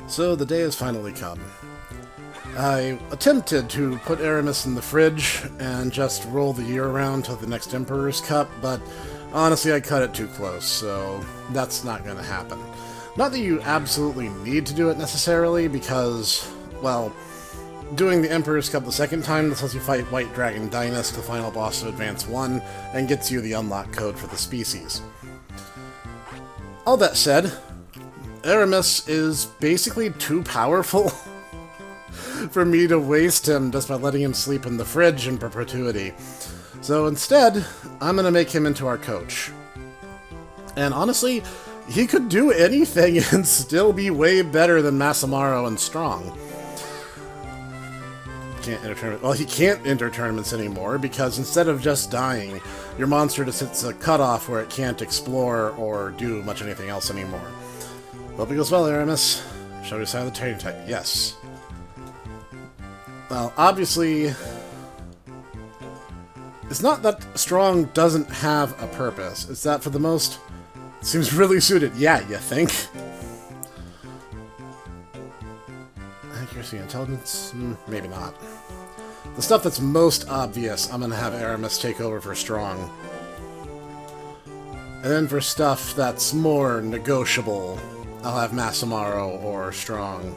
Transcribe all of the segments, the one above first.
So the day has finally come. I attempted to put Aramis in the fridge and just roll the year around till the next Emperor's Cup, but honestly I cut it too close, so that's not going to happen. Not that you absolutely need to do it necessarily, because, well, doing the Emperor's Cup the second time, this lets you fight White Dragon Dynast, the final boss of Advance 1, and gets you the unlock code for the species. All that said, Aramis is basically too powerful for me to waste him just by letting him sleep in the fridge in perpetuity. So instead, I'm going to make him into our coach. And honestly, he could do anything and still be way better than Masamaro and Strong. Well, he can't enter tournaments anymore, because instead of just dying, your monster just hits a cutoff where it can't explore or do much anything else anymore. Hope it goes well, Aramis. Shall we decide the training type? Yes. Well, obviously, it's not that Strong doesn't have a purpose. It's that, for the most, it seems really suited. Yeah, you think? Accuracy, intelligence? Maybe not. The stuff that's most obvious, I'm going to have Aramis take over for Strong. And then for stuff that's more negotiable, I'll have Masamaro or Strong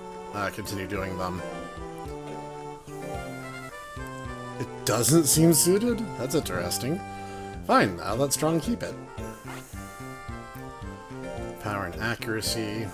continue doing them. It doesn't seem suited? That's interesting. Fine, I'll let Strong keep it. Power and accuracy.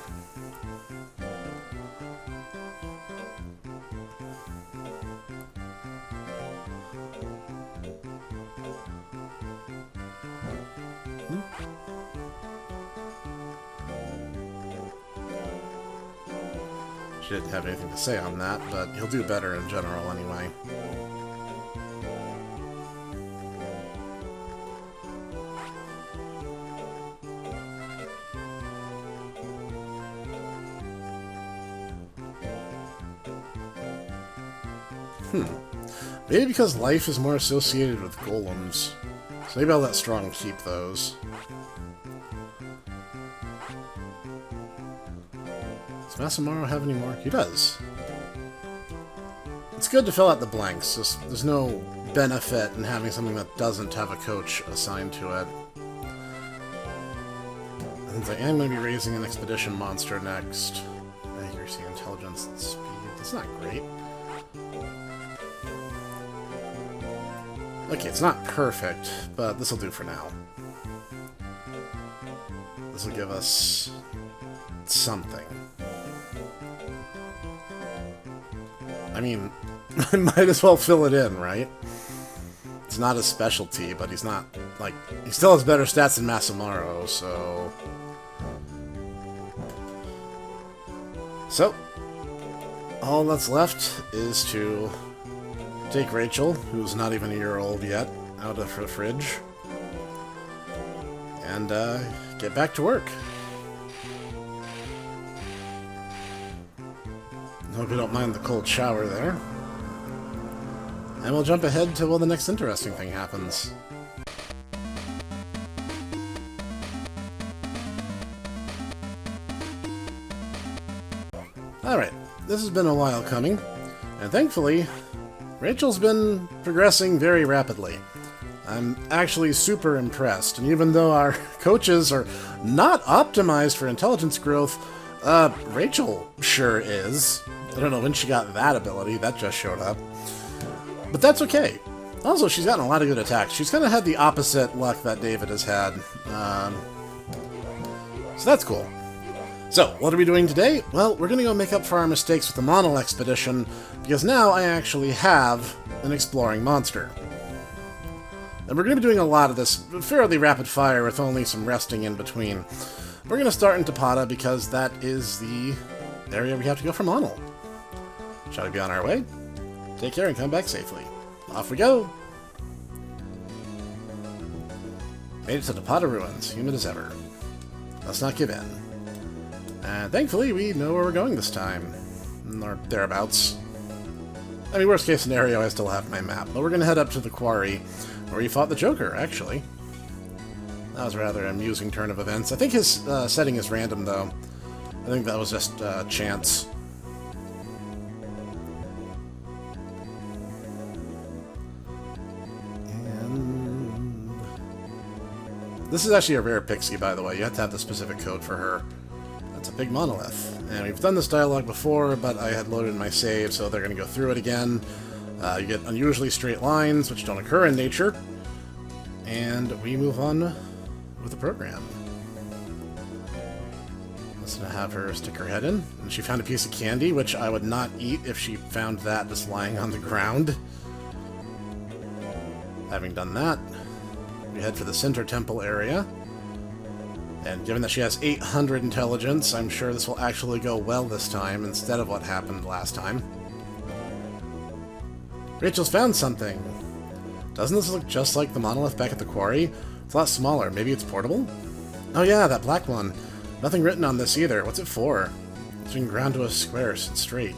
She didn't have anything to say on that, but he'll do better in general anyway. Maybe because life is more associated with golems. So maybe I'll let Strong keep those. Does Masamaro have any more? He does. It's good to fill out the blanks. Just, there's no benefit in having something that doesn't have a coach assigned to it. And I am going to be raising an expedition monster next. Accuracy, intelligence, and speed. That's not great. Okay, it's not perfect, but this will do for now. This will give us something. I mean, I might as well fill it in, right? It's not his specialty, but he's not, like, he still has better stats than Masamaro, so... So, all that's left is to take Rachel, who's not even a year old yet, out of her fridge, and get back to work. Hope you don't mind the cold shower there. And we'll jump ahead to, well, the next interesting thing happens. Alright, this has been a while coming, and thankfully, Rachel's been progressing very rapidly. I'm actually super impressed, and even though our coaches are not optimized for intelligence growth, Rachel sure is. I don't know when she got that ability, that just showed up. But that's okay. Also, she's gotten a lot of good attacks. She's kind of had the opposite luck that David has had. So that's cool. So, what are we doing today? Well, we're going to go make up for our mistakes with the Monol expedition, because now I actually have an exploring monster. And we're going to be doing a lot of this fairly rapid fire with only some resting in between. We're going to start in Tapata because that is the area we have to go for Monol. Shall we be on our way? Take care and come back safely. Off we go! Made it to Tapata Ruins, humid as ever. Let's not give in. And thankfully, we know where we're going this time. Or thereabouts. I mean, worst case scenario, I still have my map. But we're going to head up to the quarry, where he fought the Joker, actually. That was a rather amusing turn of events. I think his setting is random, though. I think that was just chance. And this is actually a rare pixie, by the way. You have to have the specific code for her. That's a big monolith. And we've done this dialogue before, but I had loaded my save, so they're going to go through it again. You get unusually straight lines, which don't occur in nature. And we move on with the program. Let's have her stick her head in. And she found a piece of candy, which I would not eat if she found that just lying on the ground. Having done that, we head for the center temple area. And given that she has 800 intelligence, I'm sure this will actually go well this time, instead of what happened last time. Rachel's found something! Doesn't this look just like the monolith back at the quarry? It's a lot smaller. Maybe it's portable? Oh yeah, that black one. Nothing written on this either. What's it for? It's been ground to a square, so it's straight.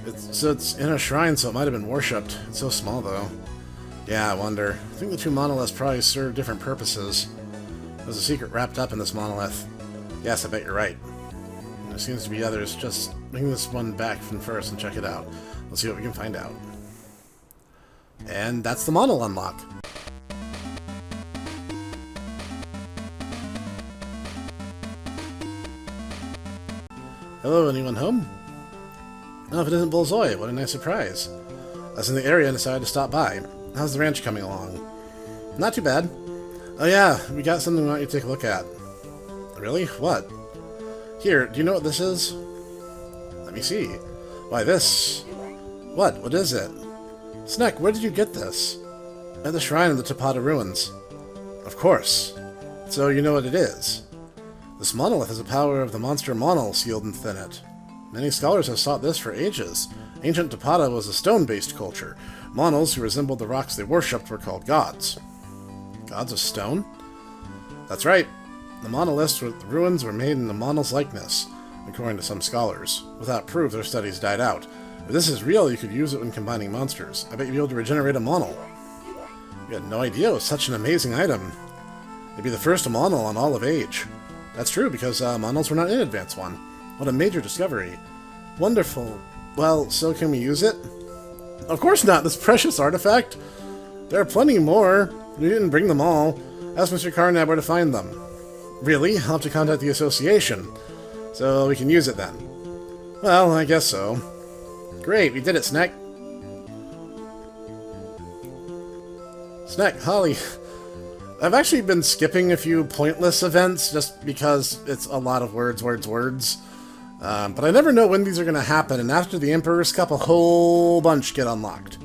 It's in a shrine, so it might have been worshipped. It's so small, though. Yeah, I wonder. I think the two monoliths probably serve different purposes. There's a secret wrapped up in this monolith. Yes, I bet you're right. There seems to be others. Just bring this one back from first and check it out. Let's see what we can find out. And that's the model unlock. Hello, anyone home? Oh, if it isn't Bullseye, what a nice surprise. I was in the area and decided to stop by. How's the ranch coming along? Not too bad. Oh yeah, we got something we want you to take a look at. Really? What? Here, do you know what this is? Let me see. Why, this... What? What is it? Snek, where did you get this? At the shrine in the Tapata ruins. Of course. So you know what it is. This monolith has the power of the monster Monol sealed within it. Many scholars have sought this for ages. Ancient Tapata was a stone-based culture. Monols, who resembled the rocks they worshipped, were called gods. Gods of stone? That's right. The monoliths with the ruins were made in the Monol's likeness, according to some scholars. Without proof, their studies died out. If this is real, you could use it when combining monsters. I bet you'd be able to regenerate a Monol. You had no idea it was such an amazing item. It'd be the first Monol on all of Age. That's true, because Monols were not in Advance 1. What a major discovery. Wonderful. Well, so can we use it? Of course not, this precious artifact. There are plenty more. We didn't bring them all. Ask Mr. Carnab where to find them. Really? I'll have to contact the association. So we can use it then. Well, I guess so. Great, we did it, Snek. Snek, Holly. I've actually been skipping a few pointless events just because it's a lot of words. But I never know when these are going to happen, and after the Emperor's Cup, a whole bunch get unlocked.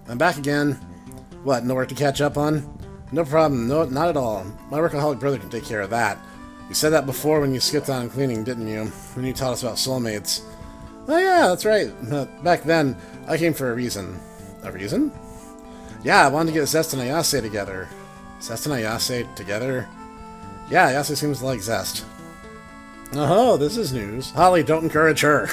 I'm back again. What, no work to catch up on? No problem, no, not at all. My workaholic brother can take care of that. You said that before when you skipped on cleaning, didn't you? When you taught us about soulmates. Oh yeah, that's right. Back then, I came for a reason. A reason? Yeah, I wanted to get Zest and Ayase together. Zest and Ayase together? Yeah, Ayase seems to like Zest. Oh, this is news. Holly, don't encourage her.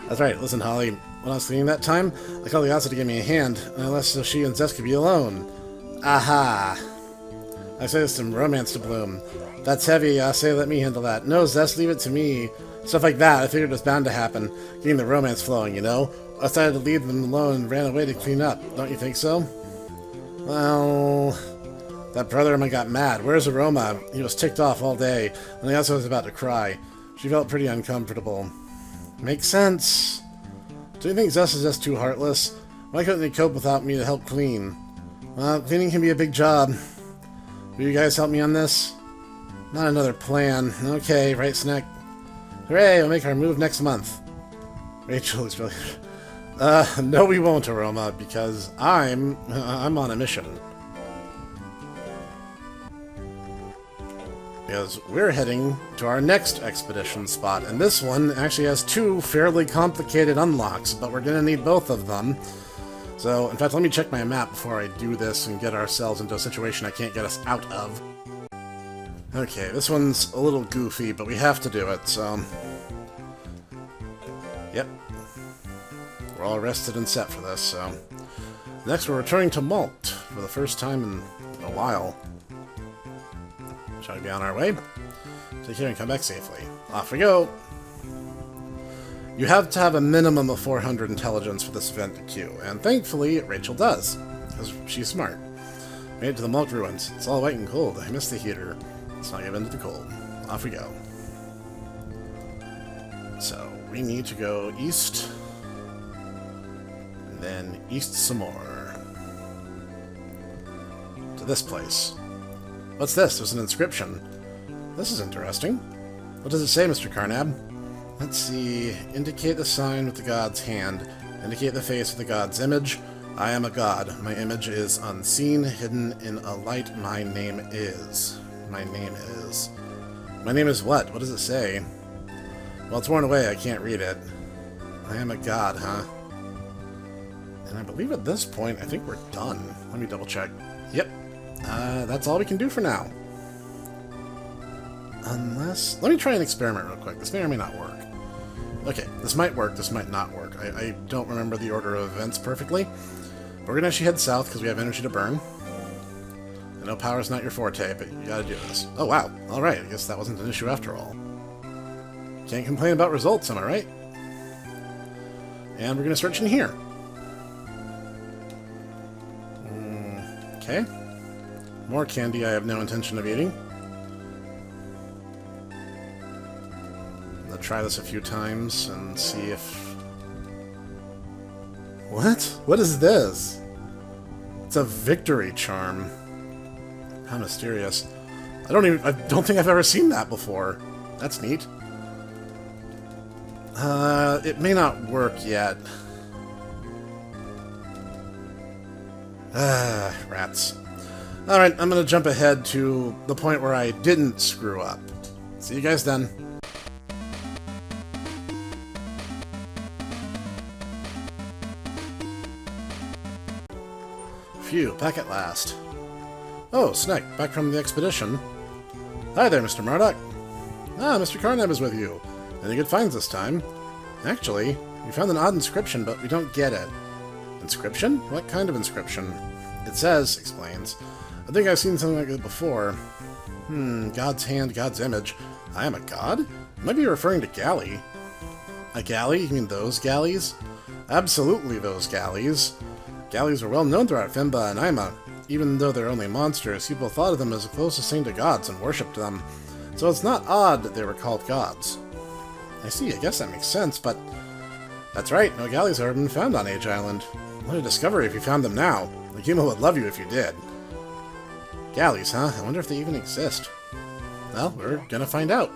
That's right, listen, Holly. When I was cleaning that time, I called Ayase to give me a hand, and I left so she and Zest could be alone. Aha! I said some romance to bloom. That's heavy, Ayase, let me handle that. No, Zest, leave it to me. Stuff like that, I figured it was bound to happen. Getting the romance flowing, you know? I decided to leave them alone and ran away to clean up. Don't you think so? Well... That brother of mine got mad. Where's Aroma? He was ticked off all day, and I also was about to cry. She felt pretty uncomfortable. Makes sense. Do you think Zest is just too heartless? Why couldn't they cope without me to help clean? Well, cleaning can be a big job. Will you guys help me on this? Not another plan. Okay, right, Snek? Hooray, we'll make our move next month. Rachel is really... no we won't, Aroma, because I'm on a mission. Because we're heading to our next expedition spot, and this one actually has two fairly complicated unlocks, but we're going to need both of them. So, in fact, let me check my map before I do this and get ourselves into a situation I can't get us out of. Okay, this one's a little goofy, but we have to do it, so... Yep. We're all rested and set for this, so... Next, we're returning to Malt for the first time in a while. Shall we be on our way? Take care and come back safely. Off we go! You have to have a minimum of 400 intelligence for this event to queue, and thankfully Rachel does, because she's smart. Made it to the Mulk Ruins. It's all white and cold. I miss the heater. Let's not give in to the cold. Off we go. So, we need to go east, and then east some more. To this place. What's this? There's an inscription. This is interesting. What does it say, Mr. Carnab? Let's see. Indicate the sign with the god's hand. Indicate the face with the god's image. I am a god. My image is unseen, hidden in a light. My name is. My name is. My name is what? What does it say? Well, it's worn away. I can't read it. I am a god, huh? And I believe at this point, I think we're done. Let me double check. Yep. That's all we can do for now. Unless... Let me try an experiment real quick. This may or may not work. Okay, this might work, this might not work. I don't remember the order of events perfectly. But we're going to actually head south because we have energy to burn. I know power's not your forte, but you gotta do this. Oh, wow. Alright, I guess that wasn't an issue after all. Can't complain about results, am I right? And we're going to search in here. Okay. More candy I have no intention of eating. I'll try this a few times and see if... What? What is this? It's a victory charm. How mysterious. I don't think I've ever seen that before. That's neat. It may not work yet. Rats. Alright, I'm gonna jump ahead to the point where I didn't screw up. See you guys then. Phew, back at last. Oh, Snek, back from the expedition. Hi there, Mr. Murdoch. Ah, Mr. Carnab is with you. Any good finds this time? Actually, we found an odd inscription, but we don't get it. Inscription? What kind of inscription? It says, explains, I think I've seen something like it before. God's hand, God's image. I am a god? Might be referring to galley. A galley? You mean those galleys? Absolutely those galleys. Galleys were well known throughout Fimba and Aima. Even though they're only monsters, people thought of them as the closest thing to gods and worshipped them. So it's not odd that they were called gods. I see, I guess that makes sense, but... That's right, no galleys have ever been found on Age Island. What a discovery if you found them now. The Akuma would love you if you did. Galleys, huh? I wonder if they even exist. Well, we're gonna find out.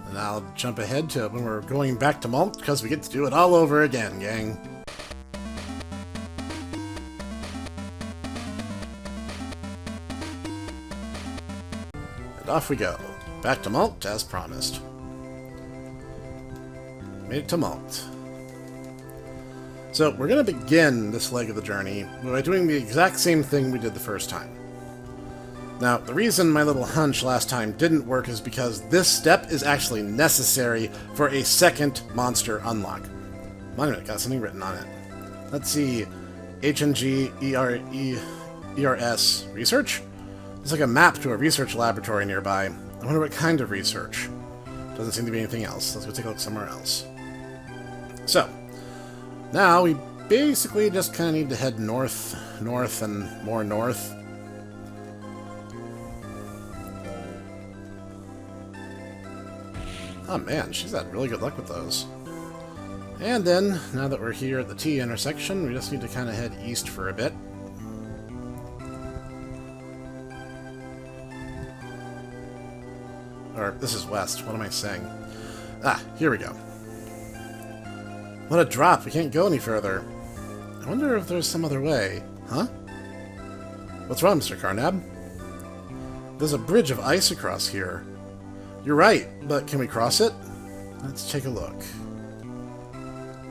And I'll jump ahead to when we're going back to Malt, because we get to do it all over again, gang. And off we go. Back to Malt, as promised. Made it to Malt. So, we're going to begin this leg of the journey by doing the exact same thing we did the first time. Now, the reason my little hunch last time didn't work is because this step is actually necessary for a second monster unlock. Monument, got something written on it. Let's see. HNG ERS research? It's like a map to a research laboratory nearby. I wonder what kind of research. Doesn't seem to be anything else. Let's go take a look somewhere else. So, now we basically just kind of need to head north, and more north. Oh man, she's had really good luck with those. And then, now that we're here at the T intersection, we just need to kind of head east for a bit. Or, this is west. What am I saying? Ah, here we go. What a drop. We can't go any further. I wonder if there's some other way. Huh? What's wrong, Mr. Carnab? There's a bridge of ice across here. You're right, but can we cross it? Let's take a look.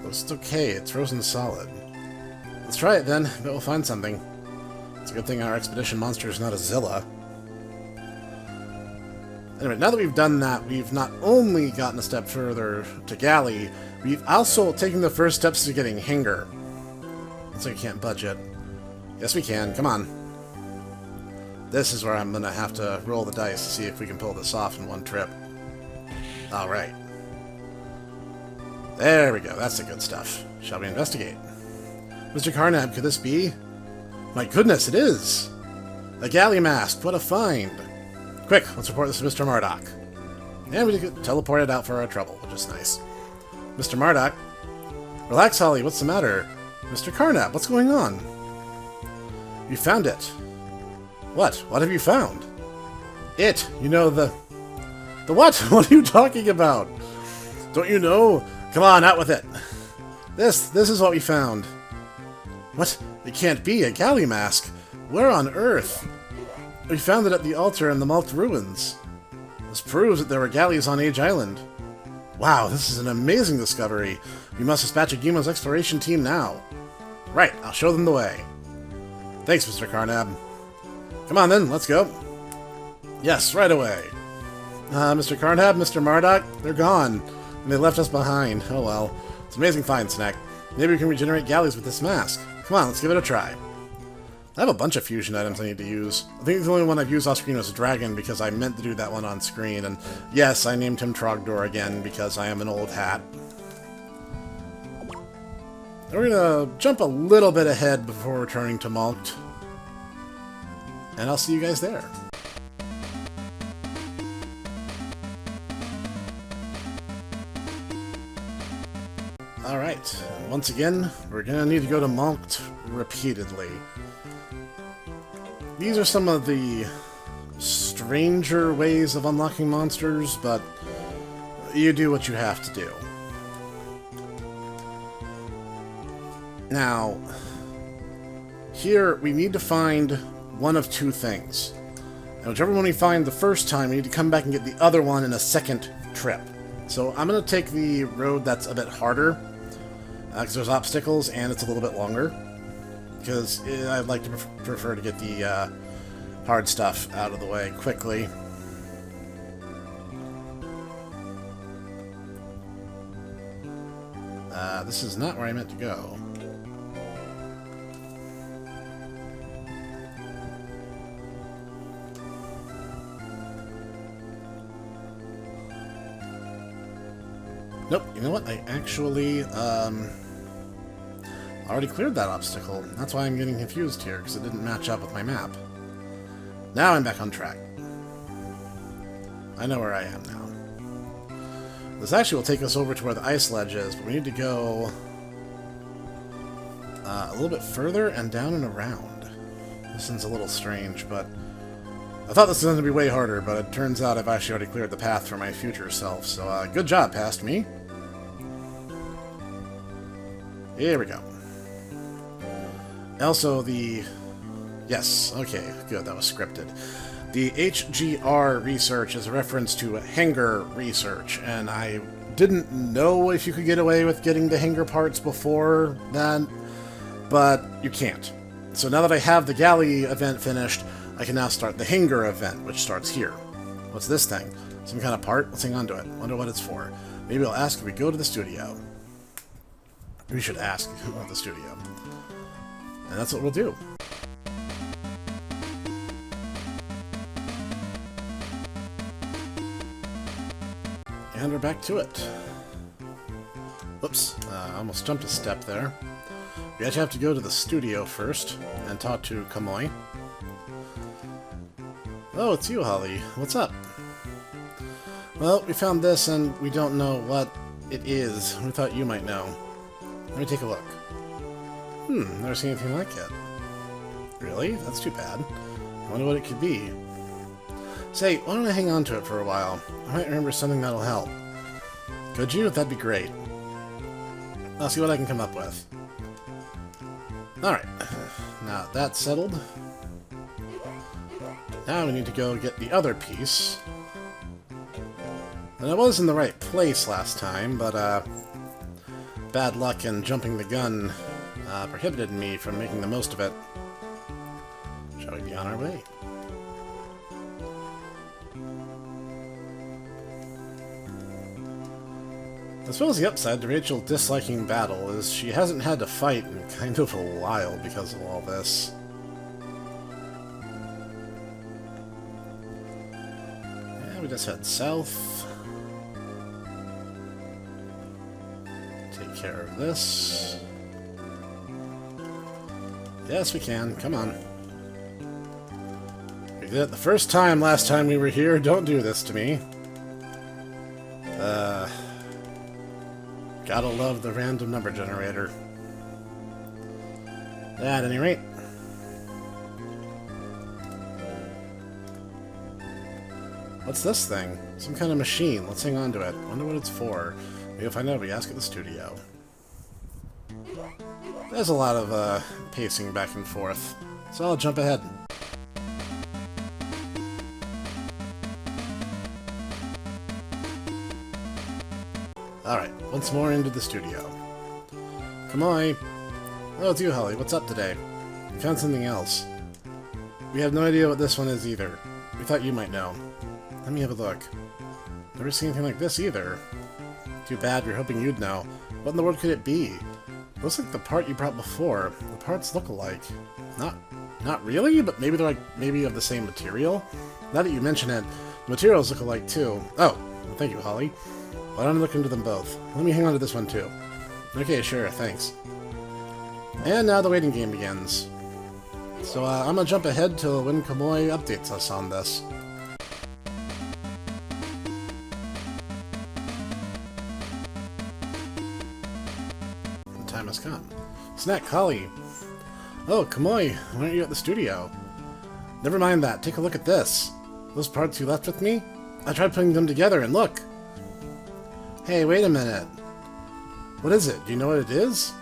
Looks okay. It's frozen solid. Let's try it then. Bet we'll find something. It's a good thing our expedition monster is not a Zilla. Anyway, now that we've done that, we've not only gotten a step further to Galley, we've also taken the first steps to getting Hanger. Looks like we can't budge it. Yes, we can. Come on. This is where I'm going to have to roll the dice to see if we can pull this off in one trip. Alright. There we go, that's the good stuff. Shall we investigate? Mr. Carnab, could this be? My goodness, it is! A galley mask, what a find! Quick, let's report this to Mr. Marduk. And we get teleported out for our trouble, which is nice. Mr. Marduk? Relax, Holly, what's the matter? Mr. Carnab, what's going on? You found it. What? What have you found? It! You know, the what? What are you talking about? Don't you know? Come on, out with it! This is what we found. What? It can't be a galley mask. Where on earth? We found it at the altar in the Malked ruins. This proves that there were galleys on Age Island. Wow, this is an amazing discovery. We must dispatch a Gimo's exploration team now. Right, I'll show them the way. Thanks, Mr. Carnab. Come on then, let's go. Yes, right away. Mr. Carnab, Mr. Marduk, they're gone. And they left us behind. Oh well. It's an amazing find, Snek. Maybe we can regenerate galleys with this mask. Come on, let's give it a try. I have a bunch of fusion items I need to use. I think the only one I've used off screen was Dragon, because I meant to do that one on screen, and yes, I named him Trogdor again, because I am an old hat. We're gonna jump a little bit ahead before returning to Malked. And I'll see you guys there. Alright, once again, we're gonna need to go to Malked repeatedly. These are some of the stranger ways of unlocking monsters, but you do what you have to do. Now, here we need to find one of two things. And whichever one we find the first time, we need to come back and get the other one in a second trip. So I'm going to take the road that's a bit harder, because there's obstacles and it's a little bit longer. Because I'd like to prefer to get the hard stuff out of the way quickly. This is not where I meant to go. Nope, you know what? I actually, already cleared that obstacle. That's why I'm getting confused here, because it didn't match up with my map. Now I'm back on track. I know where I am now. This actually will take us over to where the ice ledge is, but we need to go a little bit further and down and around. This one's a little strange, but I thought this was going to be way harder, but it turns out I've actually already cleared the path for my future self, so good job, past me. Here we go. Also, yes, okay, good, that was scripted. The HGR research is a reference to Hanger research, and I didn't know if you could get away with getting the Hanger parts before that, but you can't. So now that I have the galley event finished, I can now start the Hanger event, which starts here. What's this thing? Some kind of part? Let's hang on to it. Wonder what it's for. Maybe I'll ask if we go to the studio. We should ask who at the studio. And that's what we'll do. And we're back to it. Whoops, I almost jumped a step there. We actually have to go to the studio first and talk to Kamoy. Oh, it's you, Holly. What's up? Well, we found this and we don't know what it is. We thought you might know. Let me take a look. Never seen anything like it. Really? That's too bad. I wonder what it could be. Say, why don't I hang on to it for a while? I might remember something that'll help. Could you? That'd be great. I'll see what I can come up with. Alright. Now that's settled. Now we need to go get the other piece. And I was in the right place last time, but bad luck and jumping the gun prohibited me from making the most of it. Shall we be on our way? I suppose the upside to Rachel disliking battle is she hasn't had to fight in kind of a while because of all this. Yeah, we just head south. Take care of this. Yes, we can. Come on. We did it the first time last time we were here. Don't do this to me. Gotta love the random number generator. At any rate. What's this thing? Some kind of machine. Let's hang on to it. Wonder what it's for. Maybe if I know, we ask at the studio. There's a lot of pacing back and forth, so I'll jump ahead. Alright, once more into the studio. Come on. Oh, it's you, Holly. What's up today? We found something else. We have no idea what this one is either. We thought you might know. Let me have a look. Never seen anything like this either. Too bad, we were hoping you'd know. What in the world could it be? Looks like the part you brought before. The parts look alike. Not really, but maybe they're maybe of the same material? Now that you mention it, the materials look alike too. Oh, well, thank you, Holly. Why don't I look into them both? Let me hang on to this one too. Okay, sure, thanks. And now the waiting game begins. So I'm gonna jump ahead till when Kamoy updates us on this. The time has come. Snek, Holly. Oh, Kamoy, why aren't you at the studio? Never mind that, take a look at this. Those parts you left with me? I tried putting them together and look! Hey, wait a minute. What is it? Do you know what it is?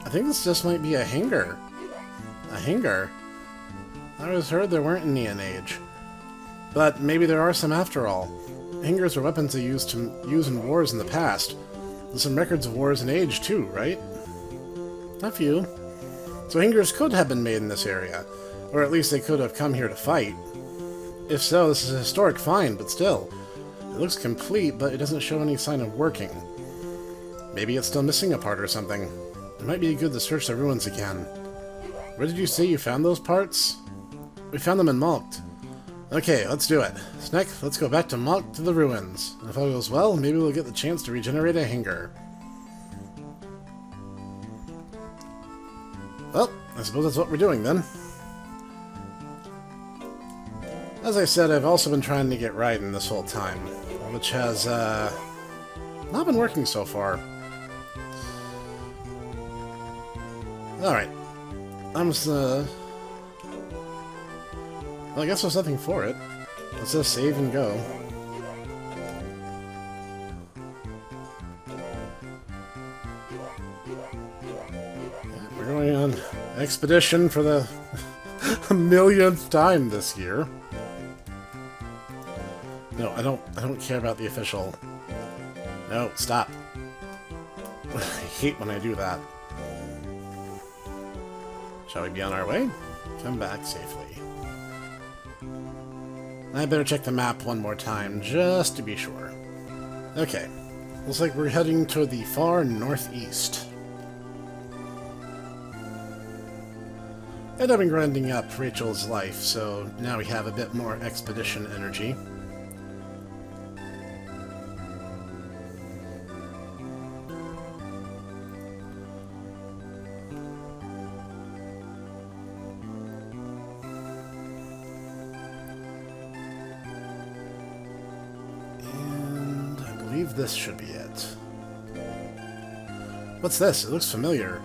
I think this just might be a hanger. A hanger? I always heard there weren't any in Age. But maybe there are some after all. Hangers were weapons they used to use in wars in the past. There's some records of wars in Age too, right? A few. So hangers could have been made in this area. Or at least they could have come here to fight. If so, this is a historic find, but still. It looks complete, but it doesn't show any sign of working. Maybe it's still missing a part or something. It might be good to search the ruins again. Where did you say you found those parts? We found them in Malkt. Okay, let's do it. Snek, let's go back to Malkt to the ruins. And if all goes well, maybe we'll get the chance to regenerate a hanger. Well, I suppose that's what we're doing then. As I said, I've also been trying to get Raiden this whole time, which has, not been working so far. Alright. I'm just, well, I guess there's nothing for it. Let's just save and go. Yeah, we're going on expedition for the millionth time this year. No, I don't care about the official. No, stop. I hate when I do that. Shall we be on our way? Come back safely. I better check the map one more time, just to be sure. Okay. Looks like we're heading to the far northeast. And I've been grinding up Rachel's life, so now we have a bit more expedition energy. This should be it. What's this? It looks familiar.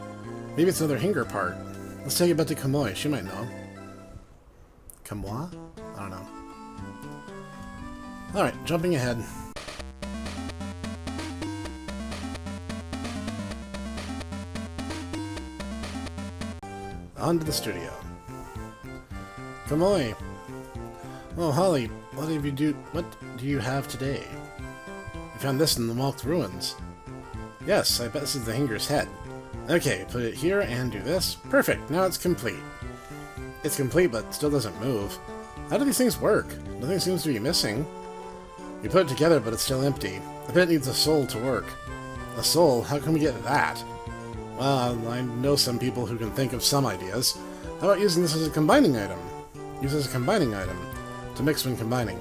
Maybe it's another hanger part. Let's take it back to Kamoy. She might know. Kamoy? I don't know. Alright, jumping ahead. On to the studio. Kamoy! Oh, Holly, what do you have today? We found this in the Malkt ruins. Yes, I bet this is the hanger's head. Okay, put it here and do this. Perfect, now it's complete. It's complete, but still doesn't move. How do these things work? Nothing seems to be missing. You put it together, but it's still empty. I bet it needs a soul to work. A soul? How can we get that? Well, I know some people who can think of some ideas. How about using this as a combining item? Use it as a combining item. To mix when combining.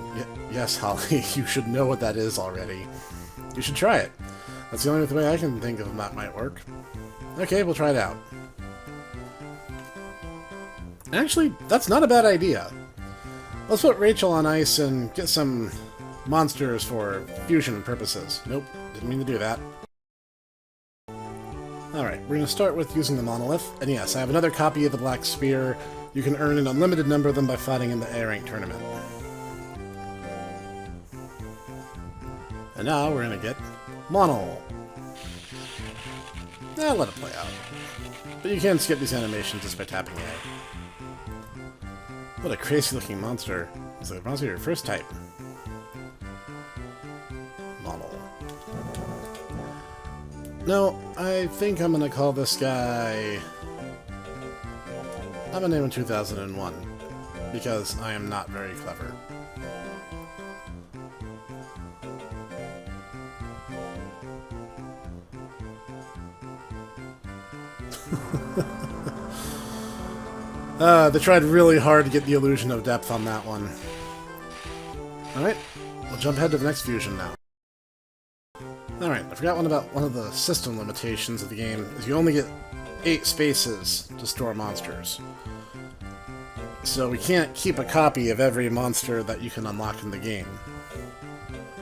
Yes, Holly, you should know what that is already. You should try it. That's the only way I can think of that might work. Okay, we'll try it out. Actually, that's not a bad idea. Let's put Rachel on ice and get some monsters for fusion purposes. Nope, didn't mean to do that. Alright, we're going to start with using the monolith. And yes, I have another copy of the Black Spear. You can earn an unlimited number of them by fighting in the A-Rank tournament. And now we're going to get Mono. Let it play out. But you can skip these animations just by tapping A. What a crazy looking monster. It's like a monster of your first type. Mono. No, I think I'm gonna call this guy... I'm gonna name him 2001. Because I am not very clever. They tried really hard to get the illusion of depth on that one. Alright, we'll jump ahead to the next fusion now. Alright, I forgot one of the system limitations of the game is you only get 8 spaces to store monsters. So we can't keep a copy of every monster that you can unlock in the game.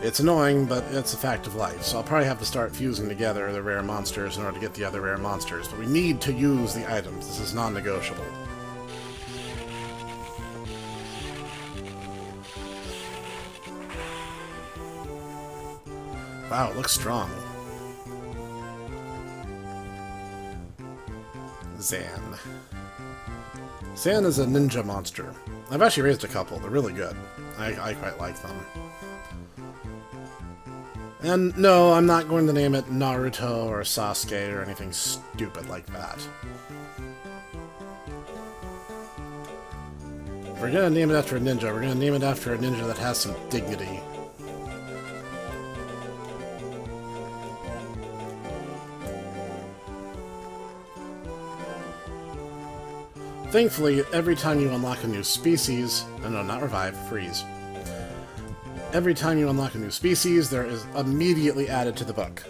It's annoying, but it's a fact of life, so I'll probably have to start fusing together the rare monsters in order to get the other rare monsters, but we need to use the items. This is non-negotiable. Wow, it looks strong. Zan. Zan is a ninja monster. I've actually raised a couple. They're really good. I quite like them. And no, I'm not going to name it Naruto or Sasuke or anything stupid like that. If we're gonna name it after a ninja, we're gonna name it after a ninja that has some dignity. Thankfully, every time you unlock a new species... No, not revive, freeze. Every time you unlock a new species, there is immediately added to the book.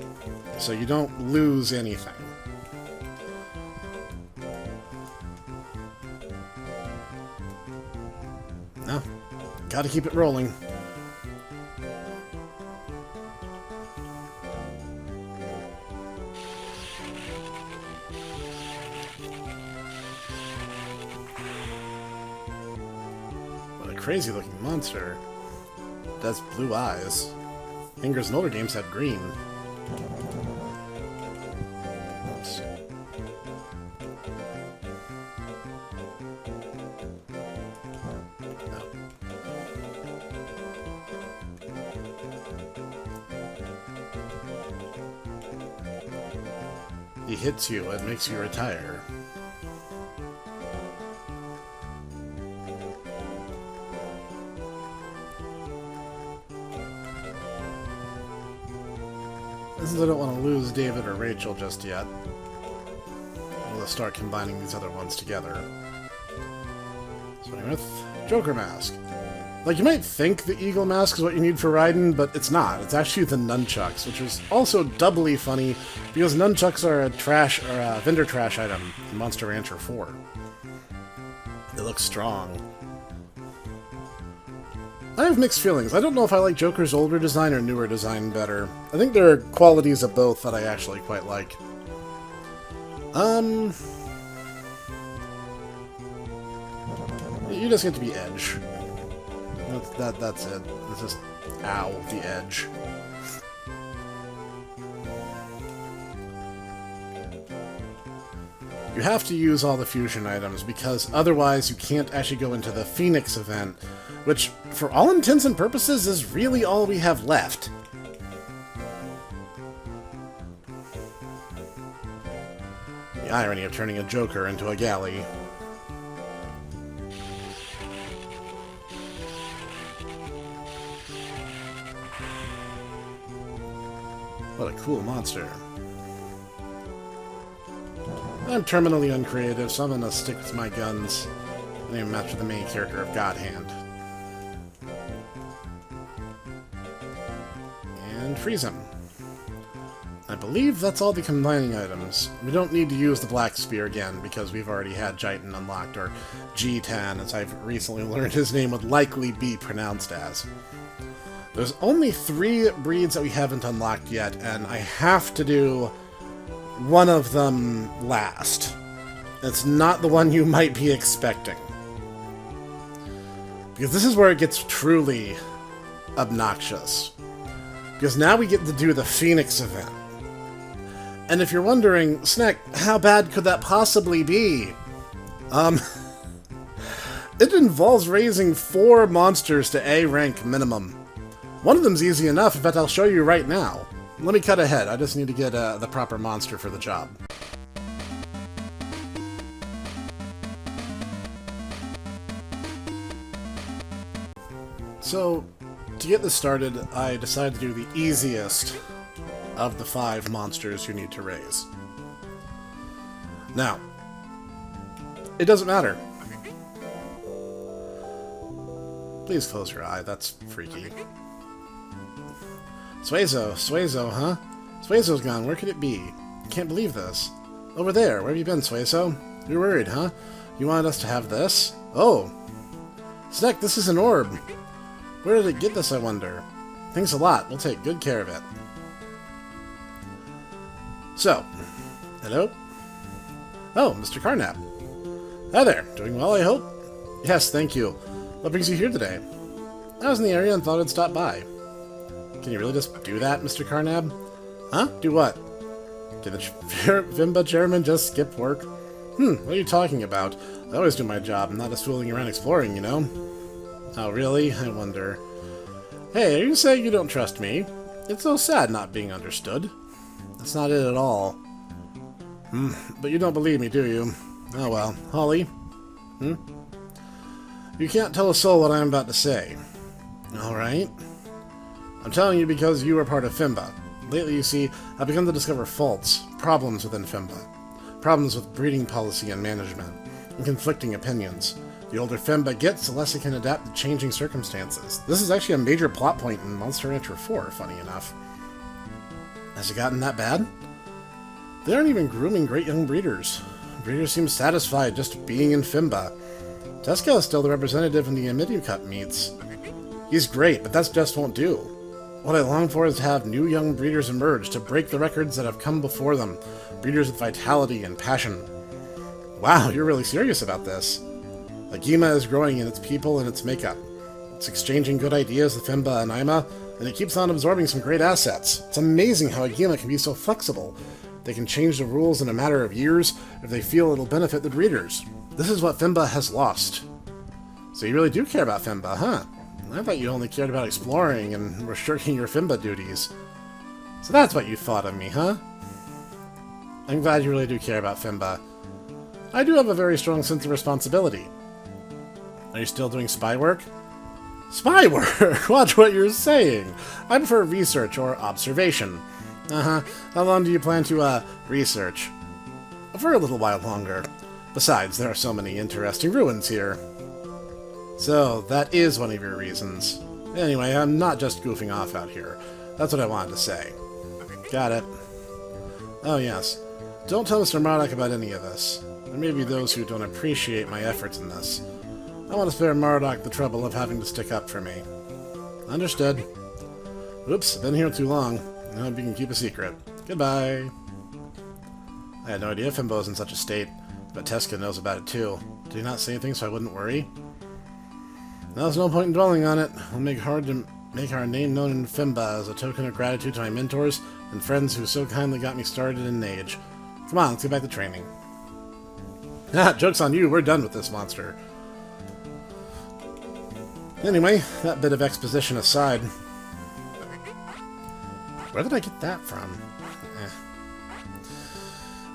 So you don't lose anything. No, gotta keep it rolling. Crazy looking monster. It has blue eyes. Fingers in older games had green. Oops. No. He hits you and makes you retire. Since I don't want to lose David or Rachel just yet, we'll start combining these other ones together. Starting with Joker Mask. Like, you might think the Eagle Mask is what you need for Raiden, but it's not. It's actually the Nunchucks, which is also doubly funny, because Nunchucks are a trash, or a vendor trash item in Monster Rancher 4. They look strong. I have mixed feelings. I don't know if I like Joker's older design or newer design better. I think there are qualities of both that I actually quite like. You just get to be Edge. That's it. It's just, ow, the Edge. You have to use all the fusion items, because otherwise you can't actually go into the Phoenix event, which, for all intents and purposes, is really all we have left. The irony of turning a Joker into a galley. What a cool monster. I'm terminally uncreative, so I'm gonna stick with my guns. Name him after the main character of God Hand. And freeze him. I believe that's all the combining items. We don't need to use the Black Spear again, because we've already had Jitan unlocked, or Jitan, as I've recently learned his name would likely be pronounced as. There's only 3 breeds that we haven't unlocked yet, and I have to do one of them last. It's not the one you might be expecting. Because this is where it gets truly obnoxious. Because now we get to do the Phoenix event. And if you're wondering, Snek, how bad could that possibly be? It involves raising 4 monsters to A rank minimum. One of them's easy enough, in fact I'll show you right now. Let me cut ahead, I just need to get the proper monster for the job. So, to get this started, I decided to do the easiest of the 5 monsters you need to raise. Now, it doesn't matter. Please close your eye, that's freaky. Suezo, huh? Suezo's gone, where could it be? I can't believe this. Over there, where have you been, Suezo? You're worried, huh? You wanted us to have this? Oh! Snek, this is an orb! Where did it get this, I wonder? Thanks a lot, we'll take good care of it. So, hello? Oh, Mr. Carnap. Hi there, doing well, I hope? Yes, thank you. What brings you here today? I was in the area and thought I'd stop by. Can you really just do that, Mr. Carnab? Huh? Do what? Did the Vimba chairman just skip work? What are you talking about? I always do my job, I'm not just fooling around exploring, you know? Oh, really? I wonder. Hey, are you saying you don't trust me? It's so sad not being understood. That's not it at all. But you don't believe me, do you? Oh well. Holly? You can't tell a soul what I'm about to say. Alright. I'm telling you because you are part of Fimba. Lately, you see, I've begun to discover faults, problems within Fimba. Problems with breeding policy and management, and conflicting opinions. The older Fimba gets, the less it can adapt to changing circumstances. This is actually a major plot point in Monster Rancher 4, funny enough. Has it gotten that bad? They aren't even grooming great young breeders. Breeders seem satisfied just being in Fimba. Teska is still the representative in the Amidu Cup meets. He's great, but that just won't do. What I long for is to have new young breeders emerge to break the records that have come before them. Breeders with vitality and passion. Wow, you're really serious about this. Agima is growing in its people and its makeup. It's exchanging good ideas with Fimba and Aima, and it keeps on absorbing some great assets. It's amazing how Agima can be so flexible. They can change the rules in a matter of years if they feel it'll benefit the breeders. This is what Fimba has lost. So you really do care about Fimba, huh? I thought you only cared about exploring and were shirking your Fimba duties. So that's what you thought of me, huh? I'm glad you really do care about Fimba. I do have a very strong sense of responsibility. Are you still doing spy work? Spy work? Watch what you're saying. I prefer research or observation. Uh-huh. How long do you plan to, research? For a little while longer. Besides, there are so many interesting ruins here. So, that is one of your reasons. Anyway, I'm not just goofing off out here. That's what I wanted to say. Got it. Oh, yes. Don't tell Mr. Marduk about any of this. There may be those who don't appreciate my efforts in this. I want to spare Marduk the trouble of having to stick up for me. Understood. Oops, been here too long. I hope you can keep a secret. Goodbye. I had no idea Fimbo was in such a state, but Teska knows about it too. Did he not say anything so I wouldn't worry? Now there's no point in dwelling on it. We'll make our name known in Fimba as a token of gratitude to my mentors and friends who so kindly got me started in Age. Come on, let's get back to training. Ah, joke's on you, we're done with this monster. Anyway, that bit of exposition aside. Where did I get that from?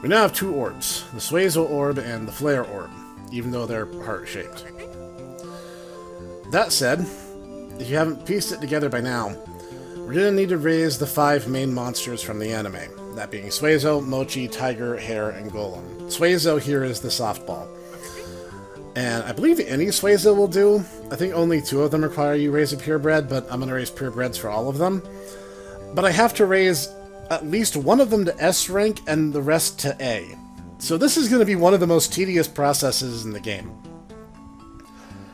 We now have 2 orbs, the Suezo orb and the Flare orb, even though they're heart-shaped. That said, if you haven't pieced it together by now, we're going to need to raise the 5 main monsters from the anime, that being Suezo, Mochi, Tiger, Hare, and Golem. Suezo here is the softball. And I believe any Suezo will do. I think only 2 of them require you raise a purebred, but I'm going to raise purebreds for all of them. But I have to raise at least one of them to S rank and the rest to A. So this is going to be one of the most tedious processes in the game.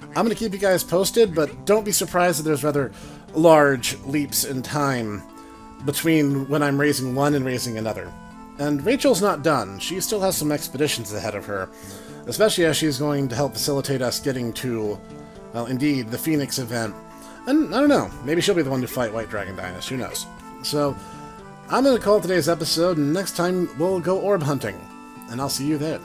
I'm going to keep you guys posted, but don't be surprised that there's rather large leaps in time between when I'm raising one and raising another. And Rachel's not done. She still has some expeditions ahead of her, especially as she's going to help facilitate us getting to, well, indeed, the Phoenix event. And, I don't know, maybe she'll be the one to fight White Dragon Dynast, who knows. So, I'm going to call it today's episode, and next time we'll go orb hunting. And I'll see you then.